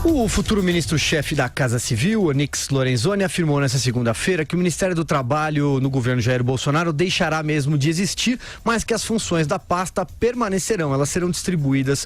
O futuro ministro-chefe da Casa Civil, Onyx Lorenzoni, afirmou nesta segunda-feira que o Ministério do Trabalho no governo Jair Bolsonaro deixará mesmo de existir, mas que as funções da pasta permanecerão. Elas serão distribuídas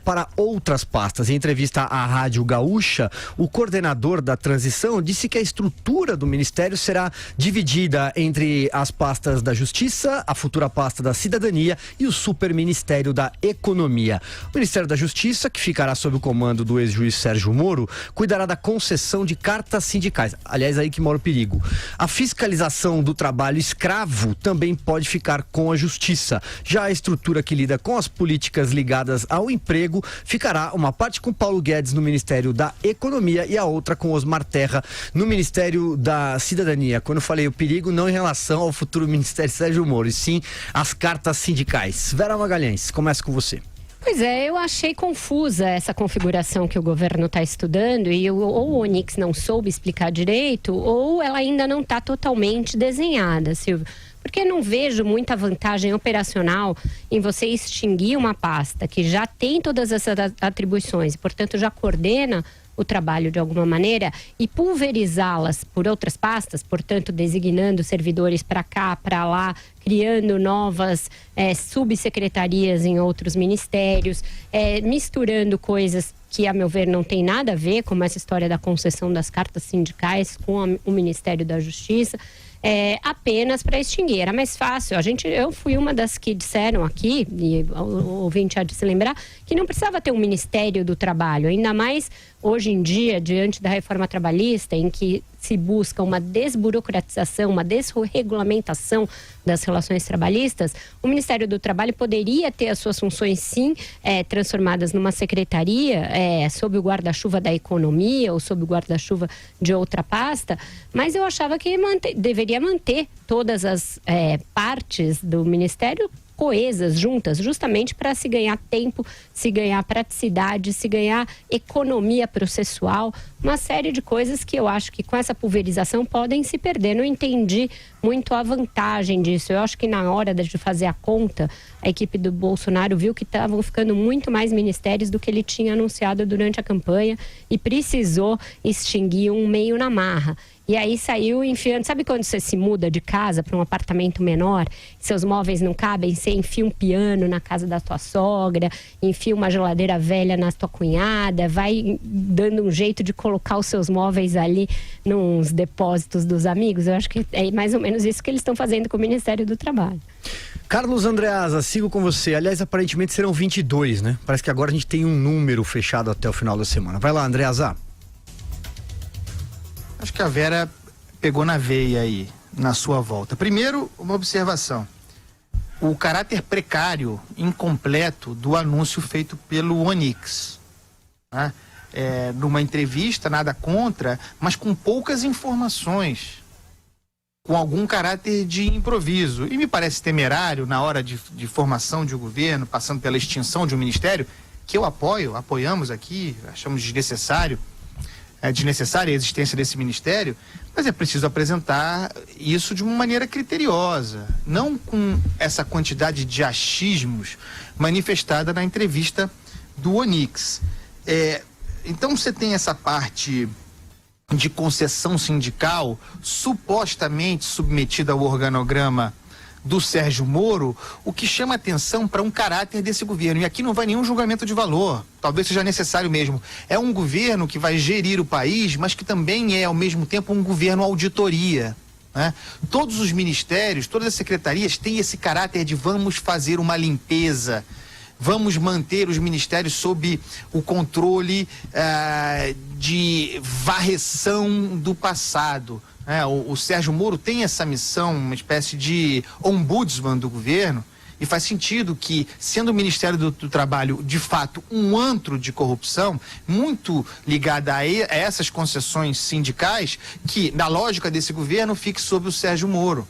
para outras pastas. Em entrevista à Rádio Gaúcha, o coordenador da transição disse que a estrutura do Ministério será dividida entre as pastas da Justiça, a futura pasta da Cidadania e o Superministério da Economia. O Ministério da Justiça, que ficará sob o comando do ex-juiz Sérgio Moro, cuidará da concessão de cartas sindicais. Aliás, aí que mora o perigo. A fiscalização do trabalho escravo também pode ficar com a Justiça. Já a estrutura que lida com as políticas ligadas ao emprego ficará uma parte com Paulo Guedes no Ministério da Economia e a outra com Osmar Terra no Ministério da Cidadania. Quando eu falei o perigo, não em relação ao futuro Ministério Sérgio Moro, e sim as cartas sindicais. Vera Magalhães, começa com você. Pois é, eu achei confusa essa configuração que o governo está estudando e ou o Onyx não soube explicar direito ou ela ainda não está totalmente desenhada, Silvio. Porque não vejo muita vantagem operacional em você extinguir uma pasta que já tem todas essas atribuições e, portanto, já coordena o trabalho de alguma maneira e pulverizá-las por outras pastas, portanto, designando servidores para cá, para lá, criando novas subsecretarias em outros ministérios, misturando coisas que, a meu ver, não tem nada a ver, como essa história da concessão das cartas sindicais com o Ministério da Justiça, apenas para extinguir. Era mais fácil. Eu fui uma das que disseram aqui, e o ouvinte há de se lembrar, que não precisava ter um Ministério do Trabalho, ainda mais hoje em dia, diante da reforma trabalhista, em que se busca uma desburocratização, uma desregulamentação das relações trabalhistas, o Ministério do Trabalho poderia ter as suas funções, sim, transformadas numa secretaria, sob o guarda-chuva da economia ou sob o guarda-chuva de outra pasta, mas eu achava que deveria manter todas as partes do Ministério coesas, juntas, justamente para se ganhar tempo, se ganhar praticidade, se ganhar economia processual, uma série de coisas que eu acho que com essa pulverização podem se perder. Não entendi muito a vantagem disso. Eu acho que na hora de fazer a conta, a equipe do Bolsonaro viu que estavam ficando muito mais ministérios do que ele tinha anunciado durante a campanha e precisou extinguir um meio na marra. E aí saiu enfiando, sabe quando você se muda de casa para um apartamento menor, seus móveis não cabem, você enfia um piano na casa da tua sogra, enfia uma geladeira velha na tua cunhada, vai dando um jeito de colocar os seus móveis ali nos depósitos dos amigos. Eu acho que é mais ou menos isso que eles estão fazendo com o Ministério do Trabalho. Carlos Andreasa, sigo com você. Aliás, aparentemente serão 22, né? Parece que agora a gente tem um número fechado até o final da semana. Vai lá, Andreasa. Acho que a Vera pegou na veia aí, na sua volta. Primeiro, uma observação. O caráter precário, incompleto do anúncio feito pelo Onyx. Né? Numa entrevista, nada contra, mas com poucas informações. Com algum caráter de improviso. E me parece temerário, na hora de formação de um governo, passando pela extinção de um ministério, que eu apoiamos aqui, achamos desnecessária a existência desse ministério, mas é preciso apresentar isso de uma maneira criteriosa, não com essa quantidade de achismos manifestada na entrevista do Onyx. Então você tem essa parte de concessão sindical supostamente submetida ao organograma do Sérgio Moro, o que chama atenção para um caráter desse governo. E aqui não vai nenhum julgamento de valor, talvez seja necessário mesmo. É um governo que vai gerir o país, mas que também é, ao mesmo tempo, um governo auditoria. Né? Todos os ministérios, todas as secretarias têm esse caráter de vamos fazer uma limpeza, vamos manter os ministérios sob o controle de varreção do passado. O Sérgio Moro tem essa missão, uma espécie de ombudsman do governo, e faz sentido que, sendo o Ministério do Trabalho, de fato, um antro de corrupção, muito ligada a essas concessões sindicais, que, na lógica desse governo, fique sob o Sérgio Moro.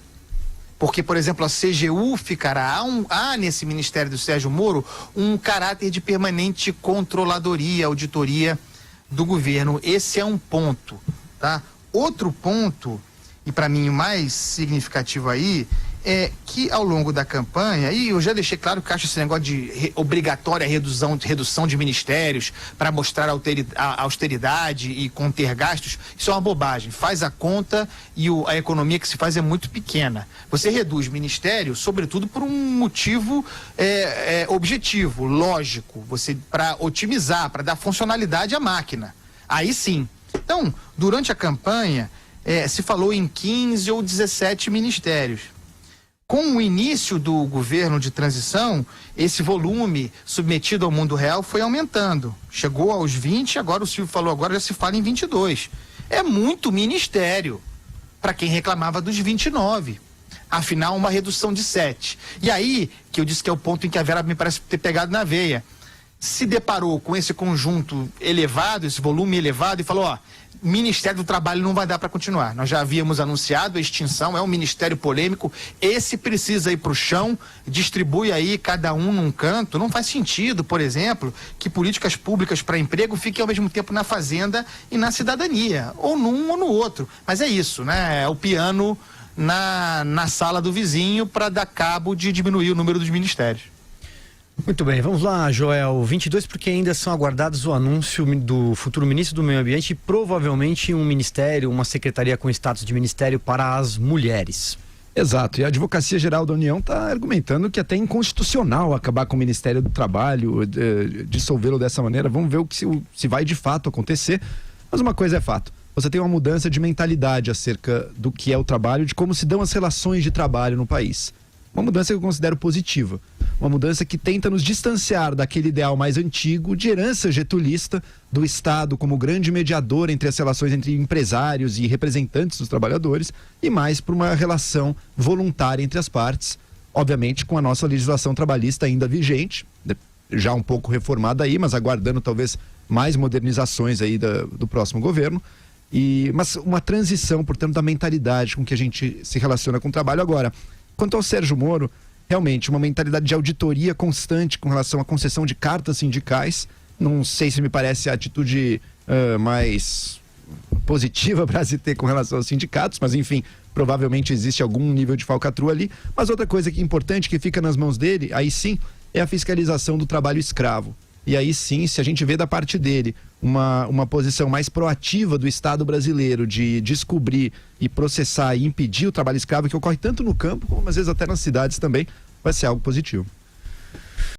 Porque, por exemplo, a CGU ficará, há nesse Ministério do Sérgio Moro um caráter de permanente controladoria, auditoria do governo. Esse é um ponto, tá? Outro ponto, e para mim o mais significativo aí, é que ao longo da campanha, e eu já deixei claro que acho esse negócio de obrigatória redução de ministérios para mostrar a austeridade e conter gastos, isso é uma bobagem. Faz a conta e a economia que se faz é muito pequena. Você reduz ministério, sobretudo por um motivo objetivo, lógico, para otimizar, para dar funcionalidade à máquina. Aí sim. Então, durante a campanha, se falou em 15 ou 17 ministérios. Com o início do governo de transição, esse volume submetido ao mundo real foi aumentando. Chegou aos 20, agora o Silvio falou, agora já se fala em 22. É muito ministério para quem reclamava dos 29. Afinal, uma redução de 7. E aí, que eu disse que é o ponto em que a Vera me parece ter pegado na veia, se deparou com esse conjunto elevado, esse volume elevado e falou, Ministério do Trabalho não vai dar para continuar. Nós já havíamos anunciado a extinção, é um ministério polêmico, esse precisa ir para o chão, distribui aí cada um num canto. Não faz sentido, por exemplo, que políticas públicas para emprego fiquem ao mesmo tempo na Fazenda e na Cidadania, ou num ou no outro. Mas é isso, né? É o piano na sala do vizinho para dar cabo de diminuir o número dos ministérios. Muito bem, vamos lá, Joel. 22, porque ainda são aguardados o anúncio do futuro ministro do Meio Ambiente e provavelmente um ministério, uma secretaria com status de ministério para as mulheres. Exato, e a Advocacia Geral da União está argumentando que é até inconstitucional acabar com o Ministério do Trabalho, dissolvê-lo dessa maneira. Vamos ver se vai de fato acontecer, mas uma coisa é fato. Você tem uma mudança de mentalidade acerca do que é o trabalho, de como se dão as relações de trabalho no país. Uma mudança que eu considero positiva. Uma mudança que tenta nos distanciar daquele ideal mais antigo de herança getulista do Estado como grande mediador entre as relações entre empresários e representantes dos trabalhadores e mais para uma relação voluntária entre as partes, obviamente com a nossa legislação trabalhista ainda vigente, já um pouco reformada aí, mas aguardando talvez mais modernizações aí do próximo governo. Mas uma transição, portanto, da mentalidade com que a gente se relaciona com o trabalho. Agora, quanto ao Sérgio Moro, realmente uma mentalidade de auditoria constante com relação à concessão de cartas sindicais. Não sei se me parece a atitude mais positiva para se ter com relação aos sindicatos, mas enfim, provavelmente existe algum nível de falcatrua ali. Mas outra coisa que é importante, que fica nas mãos dele, aí sim, é a fiscalização do trabalho escravo. E aí sim, se a gente vê da parte dele uma posição mais proativa do Estado brasileiro de descobrir e processar e impedir o trabalho escravo que ocorre tanto no campo como às vezes até nas cidades também, vai ser algo positivo.